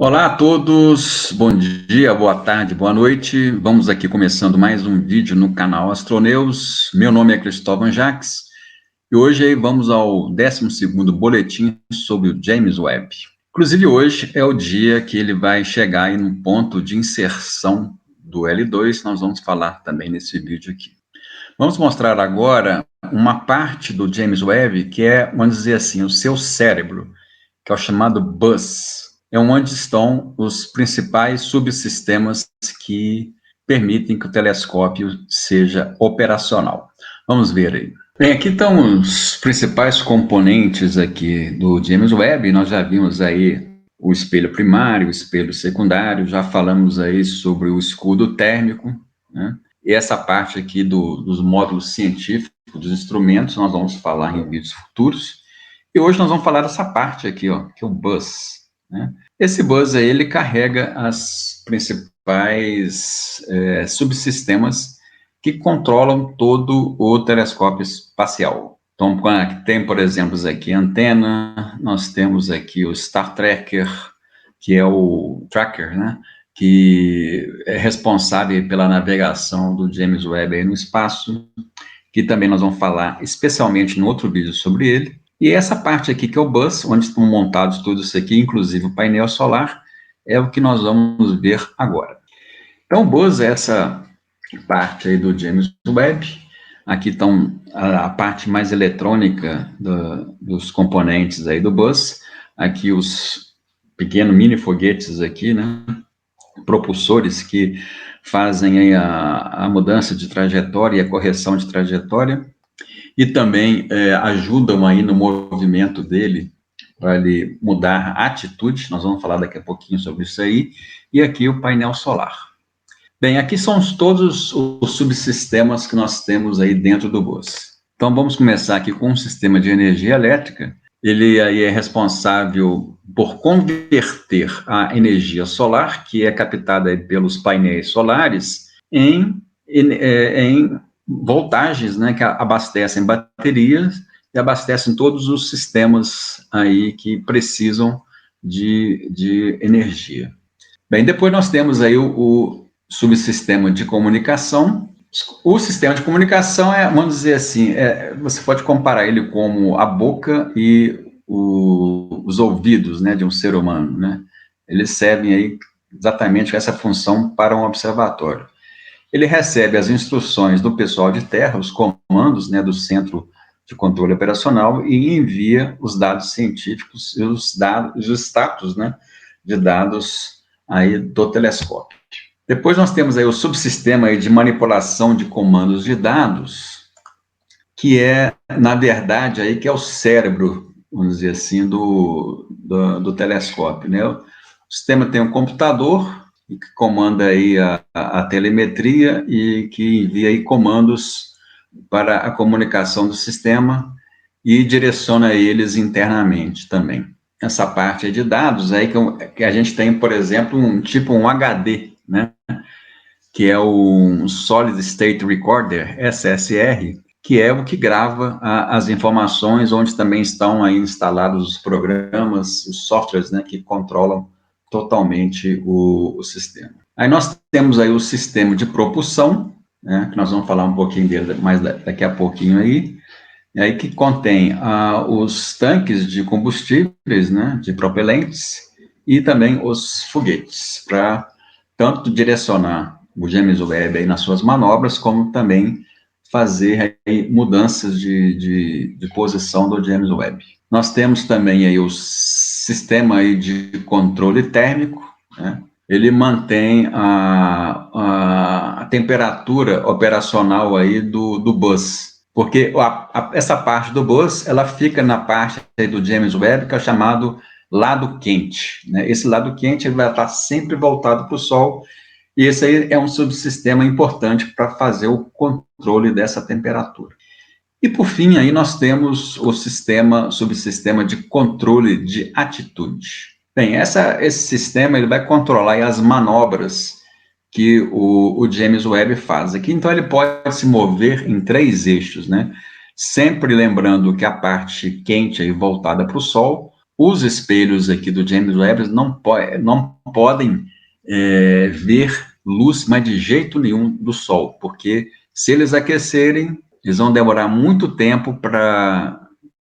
Olá a todos, bom dia, boa tarde, boa noite. Vamos aqui começando mais um vídeo no canal Astroneus. Meu nome é Cristóvão Jacques e hoje aí vamos ao 12º boletim sobre o James Webb. Inclusive hoje é o dia que ele vai chegar aí no ponto de inserção do L2, nós vamos falar também nesse vídeo aqui. Vamos mostrar agora uma parte do James Webb que é, vamos dizer assim, o seu cérebro, que é o chamado buzz. É onde estão os principais subsistemas que permitem que o telescópio seja operacional. Vamos ver aí. Bem, aqui estão os principais componentes aqui do James Webb. Nós já vimos aí o espelho primário, o espelho secundário, já falamos aí sobre o escudo térmico, né? E essa parte aqui dos módulos científicos, dos instrumentos, nós vamos falar em vídeos futuros. E hoje nós vamos falar dessa parte aqui, ó, que é o buzz, né? Esse buzz aí, ele carrega as principais subsistemas que controlam todo o telescópio espacial. Então, tem, por exemplo, aqui a antena, nós temos aqui o Star Tracker, que é o tracker, né, que é responsável pela navegação do James Webb aí no espaço, que também nós vamos falar especialmente no outro vídeo sobre ele. E essa parte aqui, que é o bus, onde estão montados tudo isso aqui, inclusive o painel solar, é o que nós vamos ver agora. Então, o bus é essa parte aí do James Webb. Aqui estão a parte mais eletrônica dos componentes aí do bus. Aqui os pequenos mini foguetes aqui, né? Propulsores que fazem aí a mudança de trajetória e a correção de trajetória. E também ajudam aí no movimento dele, para ele mudar a atitude, nós vamos falar daqui a pouquinho sobre isso aí, e aqui o painel solar. Bem, aqui são todos os subsistemas que nós temos aí dentro do bus. Então vamos começar aqui com um sistema de energia elétrica. Ele aí é responsável por converter a energia solar, que é captada aí pelos painéis solares, em voltagens, né, que abastecem baterias e abastecem todos os sistemas aí que precisam de energia. Bem, depois nós temos aí o subsistema de comunicação. O sistema de comunicação vamos dizer assim, você pode comparar ele como a boca e os ouvidos, né, de um ser humano, né? Eles servem aí exatamente essa função para um observatório. Ele recebe as instruções do pessoal de terra, os comandos, né, do Centro de Controle Operacional, e envia os dados científicos e os status, né, de dados aí do telescópio. Depois nós temos aí o subsistema aí de manipulação de comandos de dados, que é, na verdade, aí que é o cérebro, vamos dizer assim, do telescópio, né? O sistema tem um computador que comanda aí a telemetria e que envia aí comandos para a comunicação do sistema e direciona eles internamente também. Essa parte de dados aí que a gente tem, por exemplo, um HD, né, que é o Solid State Recorder, SSR, que é o que grava as informações, onde também estão aí instalados os programas, os softwares, né, que controlam totalmente o sistema. Aí nós temos aí o sistema de propulsão, né, que nós vamos falar um pouquinho dele mais daqui a pouquinho aí que contém os tanques de combustíveis, né, de propelentes, e também os foguetes, para tanto direcionar o James Webb aí nas suas manobras, como também fazer aí mudanças de posição do James Webb. Nós temos também aí o sistema aí de controle térmico, né? Ele mantém a temperatura operacional aí do bus, porque essa parte do bus, ela fica na parte aí do James Webb, que é o chamado lado quente, né? Esse lado quente ele vai estar sempre voltado para o Sol, e esse aí é um subsistema importante para fazer o controle dessa temperatura. E, por fim, aí nós temos o subsistema de controle de atitude. Bem, esse sistema ele vai controlar as manobras que o James Webb faz aqui. Então, ele pode se mover em 3 eixos, né? Sempre lembrando que a parte quente aí voltada para o Sol, os espelhos aqui do James Webb não podem ver luz, mas de jeito nenhum do Sol, porque se eles aquecerem, eles vão demorar muito tempo para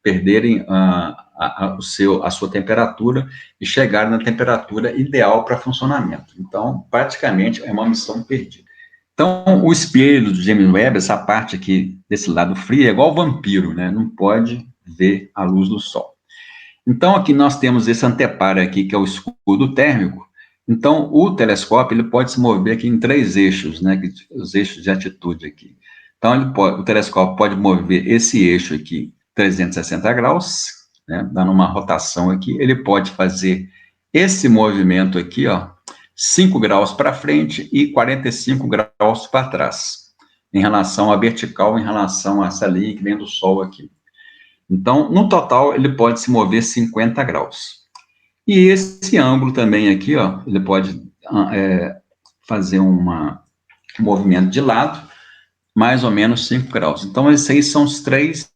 perderem a sua temperatura e chegar na temperatura ideal para funcionamento. Então, praticamente, é uma missão perdida. Então, o espelho do James Webb, essa parte aqui, desse lado frio, é igual vampiro, né? Não pode ver a luz do Sol. Então, aqui nós temos esse anteparo aqui, que é o escudo térmico. Então, o telescópio, ele pode se mover aqui em 3 eixos, né? Os eixos de atitude aqui. Então, o telescópio pode mover esse eixo aqui 360 graus, né? Dando uma rotação aqui. Ele pode fazer esse movimento aqui, ó, 5 graus para frente e 45 graus para trás, em relação à vertical, em relação a essa linha que vem do Sol aqui. Então, no total, ele pode se mover 50 graus. E esse ângulo também aqui, ó, ele pode fazer um movimento de lado, mais ou menos 5 graus. Então, esses aí são os 3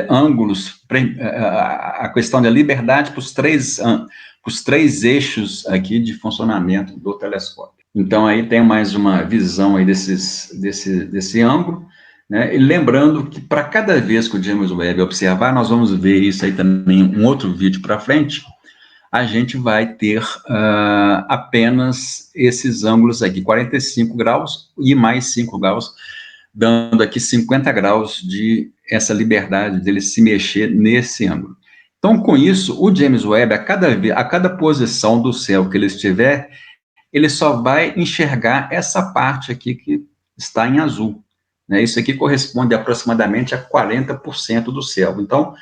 ângulos, a questão da liberdade para os 3 eixos aqui de funcionamento do telescópio. Então, aí tem mais uma visão aí desse ângulo, né? E lembrando que para cada vez que o James Webb observar, nós vamos ver isso aí também em um outro vídeo para frente, a gente vai ter apenas esses ângulos aqui, 45 graus e mais 5 graus, dando aqui 50 graus de essa liberdade dele se mexer nesse ângulo. Então, com isso, o James Webb, a cada posição do céu que ele estiver, ele só vai enxergar essa parte aqui que está em azul, né? Isso aqui corresponde aproximadamente a 40% do céu. Então,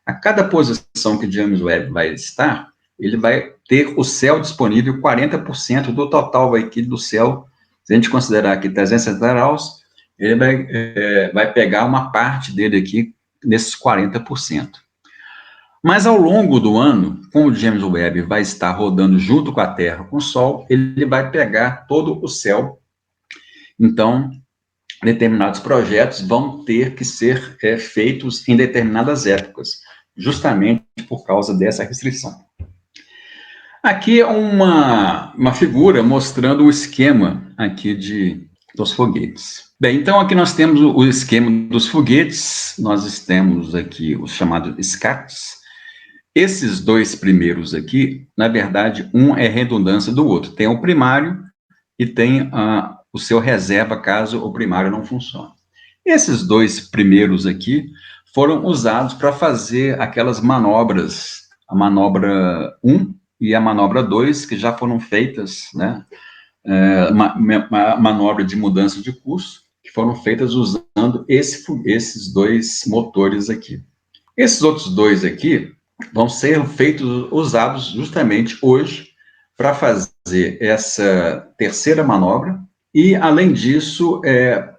a cada posição que o James Webb vai estar, ele vai ter o céu disponível, 40% do total aqui do céu. Se a gente considerar aqui 360 graus, ele vai pegar uma parte dele aqui, nesses 40%. Mas ao longo do ano, como o James Webb vai estar rodando junto com a Terra, com o Sol, ele vai pegar todo o céu. Então, determinados projetos vão ter que ser feitos em determinadas épocas, justamente por causa dessa restrição. Aqui é uma figura mostrando o esquema aqui dos foguetes. Bem, então aqui nós temos o esquema dos foguetes, nós temos aqui os chamados SCATs. Esses 2 primeiros aqui, na verdade, um é redundância do outro. Tem o primário e tem o seu reserva, caso o primário não funcione. Esses 2 primeiros aqui foram usados para fazer aquelas manobras, a manobra 1 e a manobra 2, que já foram feitas, né? Uma manobra de mudança de curso, que foram feitas usando esses 2 motores aqui. Esses outros 2 aqui vão ser usados justamente hoje para fazer essa terceira manobra e, além disso,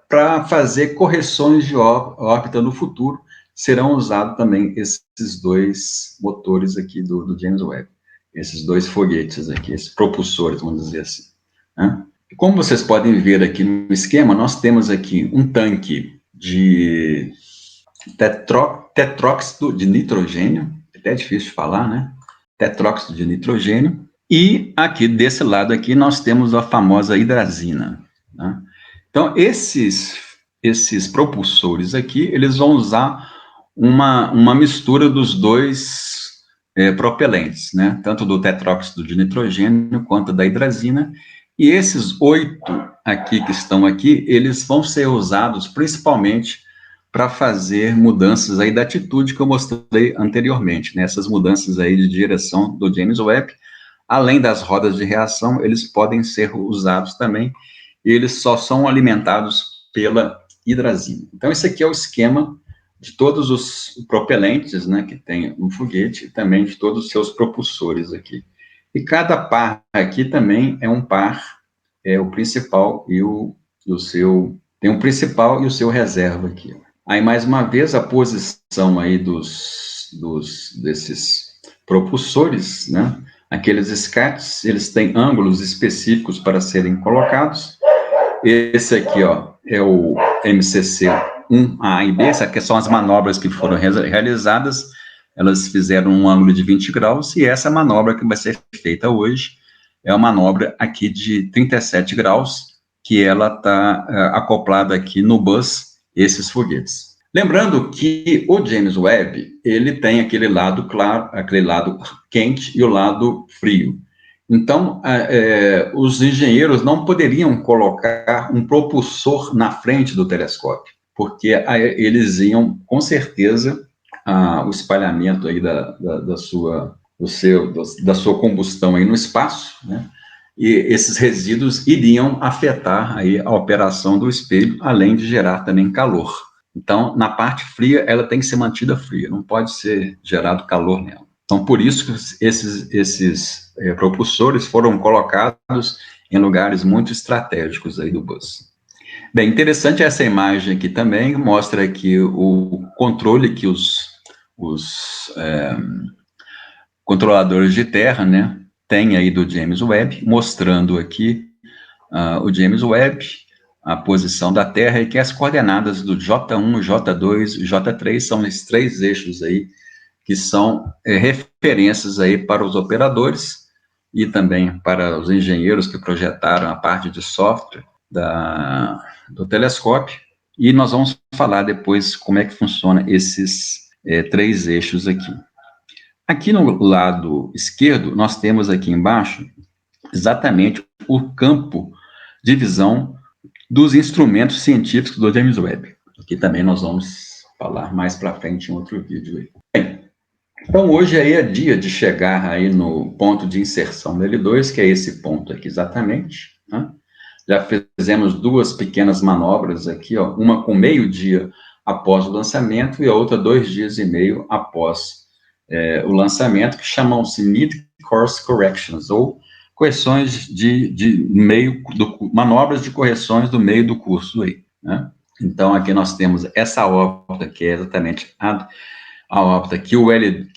para fazer correções de órbita no futuro, serão usados também esses 2 motores aqui do James Webb, esses 2 foguetes aqui, esses propulsores, vamos dizer assim, né? Como vocês podem ver aqui no esquema, nós temos aqui um tanque de tetróxido de nitrogênio, até difícil de falar, né? Tetróxido de nitrogênio. E aqui, desse lado aqui, nós temos a famosa hidrazina, né? Então, esses propulsores aqui, eles vão usar uma mistura dos 2 propelentes, né? Tanto do tetróxido de nitrogênio quanto da hidrazina. E esses 8 aqui que estão aqui, eles vão ser usados principalmente para fazer mudanças aí da atitude que eu mostrei anteriormente, né? Essas mudanças aí de direção do James Webb, além das rodas de reação, eles podem ser usados também, e eles só são alimentados pela hidrazina. Então, esse aqui é o esquema de todos os propelentes, né, que tem um foguete, e também de todos os seus propulsores aqui. E cada par aqui também é um par, o principal e o seu... Tem um principal e o seu reserva aqui. Aí, mais uma vez, a posição aí desses propulsores, né? Aqueles SCATs, eles têm ângulos específicos para serem colocados. Esse aqui, ó, é o MCC 1A e B, essas aqui são as manobras que foram realizadas elas fizeram um ângulo de 20 graus, e essa manobra que vai ser feita hoje é uma manobra aqui de 37 graus, que ela está acoplada aqui no bus, esses foguetes. Lembrando que o James Webb, ele tem aquele lado claro, aquele lado quente e o lado frio. Então, os engenheiros não poderiam colocar um propulsor na frente do telescópio, porque eles iam, com certeza, o espalhamento aí da sua combustão aí no espaço, né? E esses resíduos iriam afetar aí a operação do espelho, além de gerar também calor. Então, na parte fria, ela tem que ser mantida fria, não pode ser gerado calor nela. Então, por isso que esses propulsores foram colocados em lugares muito estratégicos aí do bus. Bem, interessante essa imagem aqui também, mostra aqui o controle que os controladores de terra, né, têm aí do James Webb, mostrando aqui o James Webb, a posição da Terra, e que as coordenadas do J1, J2 e J3 são esses 3 eixos aí, que são referências aí para os operadores e também para os engenheiros que projetaram a parte de software do telescópio, e nós vamos falar depois como é que funciona esses 3 eixos aqui. Aqui no lado esquerdo, nós temos aqui embaixo exatamente o campo de visão dos instrumentos científicos do James Webb. Aqui também nós vamos falar mais para frente em outro vídeo aí. Bem, então hoje aí é dia de chegar aí no ponto de inserção do L2, que é esse ponto aqui exatamente, né? Já fizemos 2 pequenas manobras aqui, ó, uma com meio-dia após o lançamento e a outra 2 dias e meio após o lançamento, que chamam-se Mid-Course Corrections, ou correções de meio, manobras de correções do meio do curso aí, né? Então, aqui nós temos essa órbita, que é exatamente a órbita que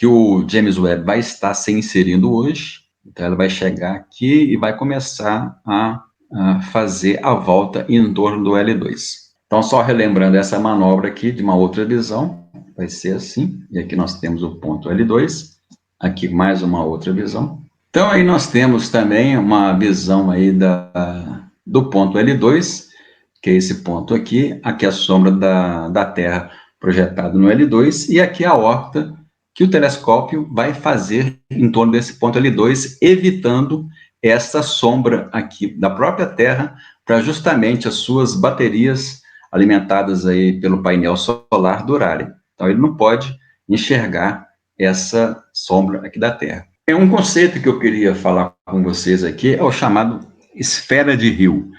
o James Webb vai estar se inserindo hoje. Então, ela vai chegar aqui e vai começar a fazer a volta em torno do L2. Então, só relembrando essa manobra aqui de uma outra visão, vai ser assim, e aqui nós temos o ponto L2, aqui mais uma outra visão. Então, aí nós temos também uma visão aí do ponto L2, que é esse ponto aqui é a sombra da Terra projetada no L2, e aqui a órbita que o telescópio vai fazer em torno desse ponto L2, evitando essa sombra aqui da própria Terra, para justamente as suas baterias alimentadas aí pelo painel solar durarem. Então, ele não pode enxergar essa sombra aqui da Terra. Tem um conceito que eu queria falar com vocês aqui, é o chamado esfera de Hill.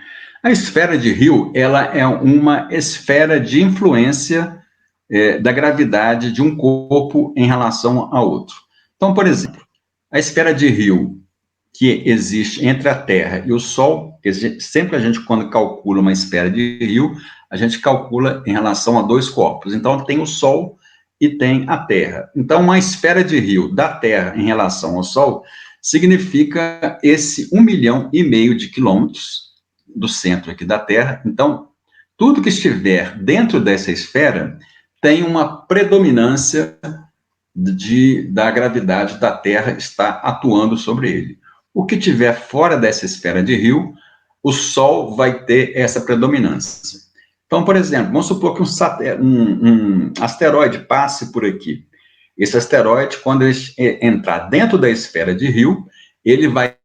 A esfera de Hill, ela é uma esfera de influência da gravidade de um corpo em relação a outro. Então, por exemplo, a esfera de Hill, que existe entre a Terra e o Sol, sempre a gente, quando calcula uma esfera de Hill, a gente calcula em relação a 2 corpos. Então, tem o Sol e tem a Terra. Então, uma esfera de Hill da Terra em relação ao Sol significa esse 1,5 milhão de quilômetros do centro aqui da Terra. Então, tudo que estiver dentro dessa esfera tem uma predominância da gravidade da Terra estar atuando sobre ele. O que estiver fora dessa esfera de Hill, o Sol vai ter essa predominância. Então, por exemplo, vamos supor que um asteroide passe por aqui. Esse asteroide, quando ele entrar dentro da esfera de Hill, ele vai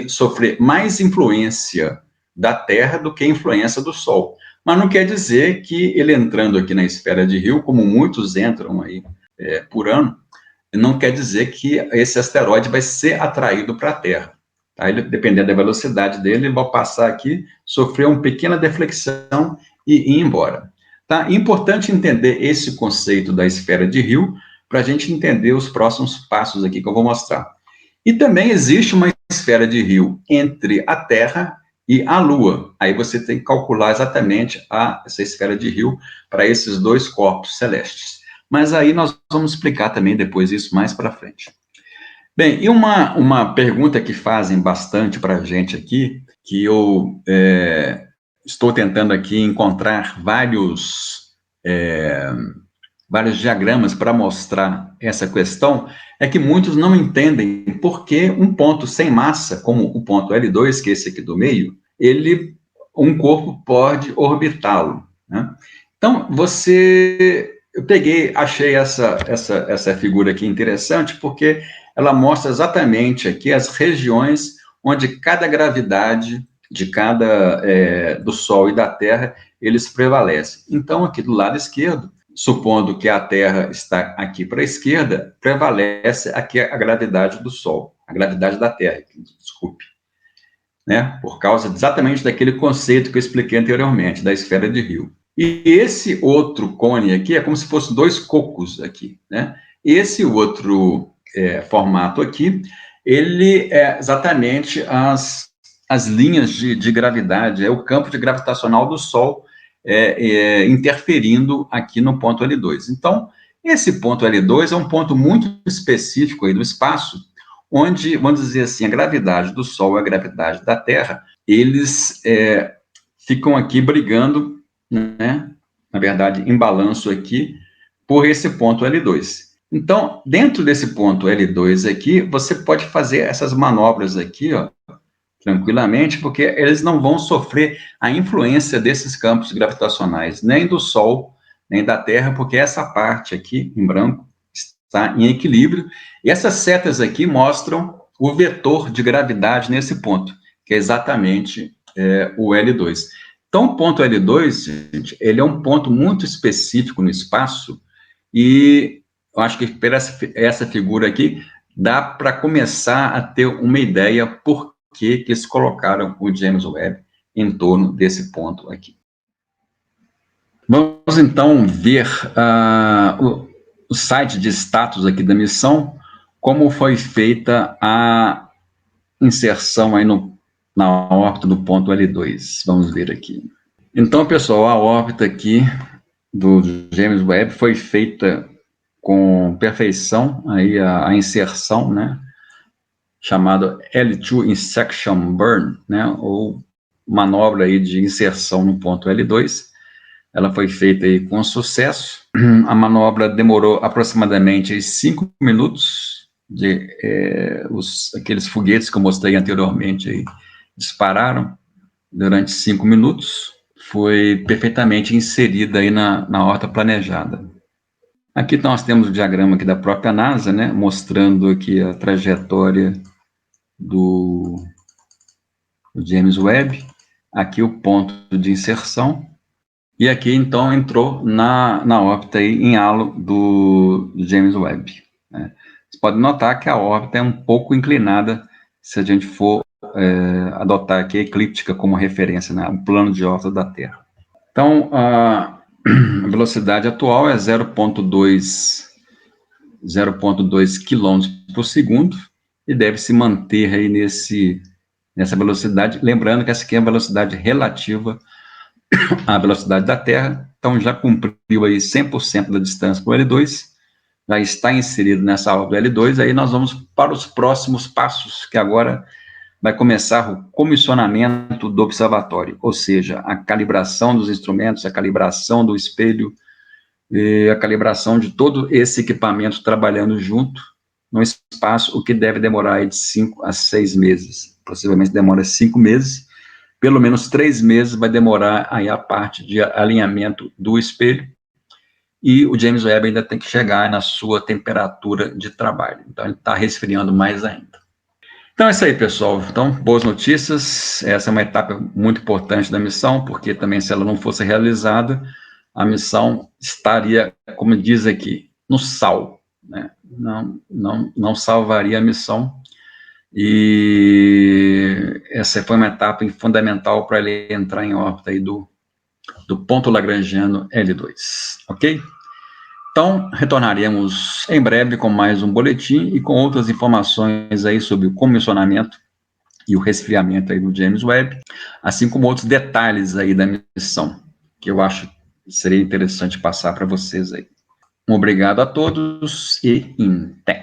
sofrer mais influência da Terra do que influência do Sol. Mas não quer dizer que ele entrando aqui na esfera de Hill, como muitos entram aí por ano, não quer dizer que esse asteroide vai ser atraído para a Terra. Tá? Ele, dependendo da velocidade dele, ele vai passar aqui, sofrer uma pequena deflexão e ir embora. Tá? É importante entender esse conceito da esfera de Hill para a gente entender os próximos passos aqui que eu vou mostrar. E também existe uma esfera de Hill entre a Terra e a Lua. Aí você tem que calcular exatamente essa esfera de Hill para esses 2 corpos celestes. Mas aí nós vamos explicar também depois isso mais para frente. Bem, e uma pergunta que fazem bastante para a gente aqui, que eu estou tentando aqui encontrar vários diagramas para mostrar essa questão, é que muitos não entendem por que um ponto sem massa, como o ponto L2, que é esse aqui do meio, um corpo pode orbitá-lo, né? Então, eu achei essa figura aqui interessante, porque ela mostra exatamente aqui as regiões onde cada gravidade do Sol e da Terra, eles prevalecem. Então, aqui do lado esquerdo, supondo que a Terra está aqui para a esquerda, prevalece aqui a gravidade do Sol, a gravidade da Terra, desculpe, né? Por causa exatamente daquele conceito que eu expliquei anteriormente, da esfera de Rio. E esse outro cone aqui é como se fossem dois cocos aqui, né? Esse outro formato aqui, ele é exatamente as linhas de gravidade, é o campo de gravitacional do Sol interferindo aqui no ponto L2. Então, esse ponto L2 é um ponto muito específico aí do espaço, onde, vamos dizer assim, a gravidade do Sol e a gravidade da Terra, eles ficam aqui brigando, né, na verdade, em balanço aqui, por esse ponto L2. Então, dentro desse ponto L2 aqui, você pode fazer essas manobras aqui, ó, tranquilamente, porque eles não vão sofrer a influência desses campos gravitacionais, nem do Sol, nem da Terra, porque essa parte aqui, em branco, está em equilíbrio, e essas setas aqui mostram o vetor de gravidade nesse ponto, que é exatamente o L2. Então, o ponto L2, gente, ele é um ponto muito específico no espaço, e eu acho que por essa figura aqui, dá para começar a ter uma ideia por que eles colocaram o James Webb em torno desse ponto aqui. Vamos, então, ver o site de status aqui da missão, como foi feita a inserção aí na órbita do ponto L2. Vamos ver aqui. Então, pessoal, a órbita aqui do James Webb foi feita com perfeição, aí a inserção, né, chamado L2 Insertion Burn, né, ou manobra aí de inserção no ponto L2. Ela foi feita aí com sucesso. A manobra demorou aproximadamente 5 minutos. Aqueles foguetes que eu mostrei anteriormente aí dispararam durante 5 minutos. Foi perfeitamente inserida aí na órbita planejada. Aqui nós temos o diagrama aqui da própria NASA, né, mostrando aqui a trajetória do James Webb. Aqui o ponto de inserção. E aqui, então, entrou na órbita aí, em halo do James Webb, né? Você pode notar que a órbita é um pouco inclinada, se a gente for adotar aqui a eclíptica como referência, né, o plano de órbita da Terra. Então, a velocidade atual é 0,2 km por segundo, e deve se manter aí nessa velocidade, lembrando que essa aqui é a velocidade relativa à velocidade da Terra. Então já cumpriu aí 100% da distância para o L2, já está inserido nessa órbita L2, aí nós vamos para os próximos passos, que agora vai começar o comissionamento do observatório, ou seja, a calibração dos instrumentos, a calibração do espelho, e a calibração de todo esse equipamento trabalhando junto no espaço, o que deve demorar aí de 5 a 6 meses, possivelmente demora 5 meses, pelo menos 3 meses vai demorar aí a parte de alinhamento do espelho, e o James Webb ainda tem que chegar na sua temperatura de trabalho, então ele está resfriando mais ainda. Então é isso aí, pessoal. Então, boas notícias, essa é uma etapa muito importante da missão, porque também se ela não fosse realizada, a missão estaria, como diz aqui, no sal, né? Não salvaria a missão, e essa foi uma etapa fundamental para ele entrar em órbita aí do ponto lagrangiano L2, ok? Então, retornaremos em breve com mais um boletim e com outras informações aí sobre o comissionamento e o resfriamento aí do James Webb, assim como outros detalhes aí da missão, que eu acho que seria interessante passar para vocês aí. Um obrigado a todos e em té.